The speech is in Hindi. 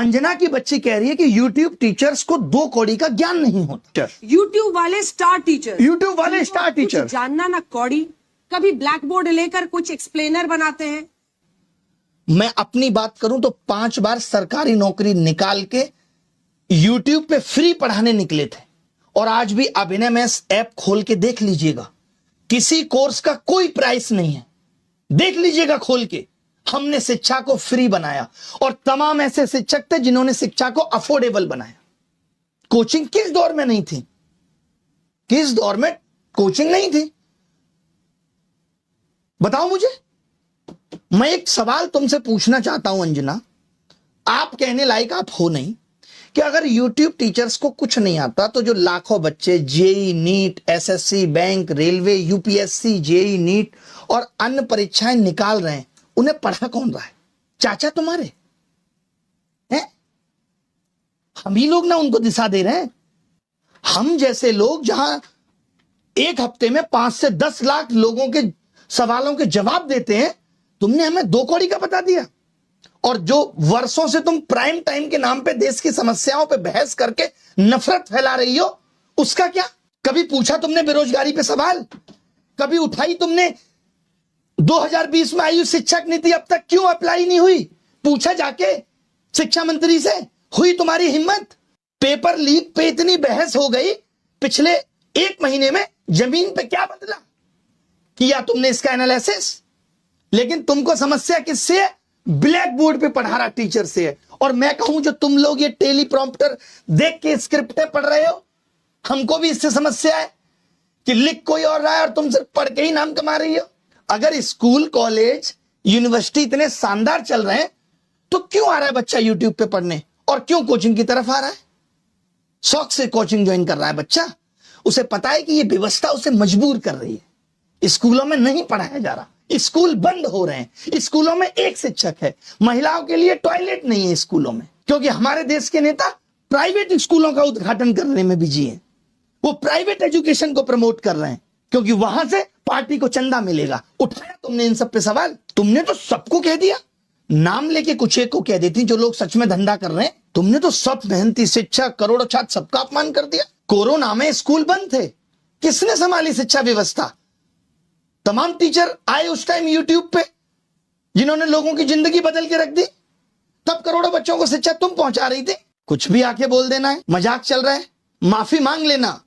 अंजना की बच्ची कह रही है कि YouTube टीचर्स को 2 कौड़ी का ज्ञान नहीं होता। YouTube वाले स्टार टीचर, YouTube वाले स्टार टीचर जानना ना कौड़ी, कभी ब्लैक बोर्ड लेकर कुछ एक्सप्लेनर बनाते हैं। मैं अपनी बात करूं तो 5 बार सरकारी नौकरी निकाल के YouTube पे फ्री पढ़ाने निकले थे, और आज भी अभिनय मैथ्स ऐप खोल के देख लीजिएगा, किसी कोर्स का कोई प्राइस नहीं है। देख लीजिएगा खोल के, हमने शिक्षा को फ्री बनाया, और तमाम ऐसे शिक्षक थे जिन्होंने शिक्षा को अफोर्डेबल बनाया। कोचिंग किस दौर में नहीं थी? किस दौर में कोचिंग नहीं थी? बताओ मुझे। मैं एक सवाल तुमसे पूछना चाहता हूं अंजना, आप कहने लायक आप हो नहीं, कि अगर YouTube टीचर्स को कुछ नहीं आता तो जो लाखों बच्चे JEE NEET, SSC, bank, railway, UPSC, JEE NEET और अन्य परीक्षाएं निकाल रहे हैं, उन्हें पढ़ा कौन रहा है? चाचा तुम्हारे हैं? हम ही लोग ना उनको दिशा दे रहे हैं। हम जैसे लोग जहां एक हफ्ते में 5 से 10 लाख लोगों के सवालों के जवाब देते हैं, तुमने हमें 2 कौड़ी का बता दिया। और जो वर्षों से तुम प्राइम टाइम के नाम पे देश की समस्याओं पे बहस करके नफरत फैला रही हो, उसका क्या? कभी पूछा तुमने बेरोजगारी पे सवाल? कभी उठाई तुमने 2020 में आई शिक्षक नीति अब तक क्यों अप्लाई नहीं हुई? पूछा जाके शिक्षा मंत्री से? हुई तुम्हारी हिम्मत? पेपर लीक पे इतनी बहस हो गई, पिछले 1 महीने में जमीन पे क्या बदला? किया तुमने इसका एनालिसिस? लेकिन तुमको समस्या किससे है? ब्लैक बोर्ड पे पढ़ा रहा टीचर से है। और मैं कहूं जो तुम लोग ये टेलीप्रॉम्प्टर देख के स्क्रिप्टें पढ़ रहे हो, हमको भी इससे समस्या है कि लिख कोई और रहा है और तुम सिर्फ पढ़ के ही नाम कमा रही हो। अगर स्कूल, कॉलेज, यूनिवर्सिटी इतने शानदार चल रहे हैं, तो क्यों आ रहा है बच्चा यूट्यूब पे पढ़ने, और क्यों कोचिंग की तरफ आ रहा है? शौक से कोचिंग ज्वाइन कर रहा है बच्चा, उसे पता है कि ये व्यवस्था उसे मजबूर कर रही है। स्कूलों में नहीं पढ़ाया जा रहा, स्कूल बंद हो रहे हैं, स्कूलों में एक शिक्षक है, महिलाओं के लिए टॉयलेट नहीं है स्कूलों में, क्योंकि हमारे देश के नेता प्राइवेट स्कूलों का उद्घाटन करने में बिजी हैं। वो प्राइवेट एजुकेशन को प्रमोट कर रहे हैं, क्योंकि वहां से पार्टी को चंदा मिलेगा। उठाया तुमने इन सब पे सवाल? तुमने तो सबको कह दिया, नाम लेके कुछ एक को कह देती जो लोग सच में धंधा कर रहे हैं। तुमने तो सब मेहनती शिक्षक, करोड़ों छात्र, सबका अपमान कर दिया। कोरोना में स्कूल बंद थे, किसने संभाली शिक्षा व्यवस्था? तमाम टीचर आए उस टाइम यूट्यूब पे, जिन्होंने लोगों की जिंदगी बदल के रख दी। तब करोड़ों बच्चों को शिक्षा तुम पहुंचा रही थी। कुछ भी आके बोल देना है, मजाक चल रहा है, माफी मांग लेना।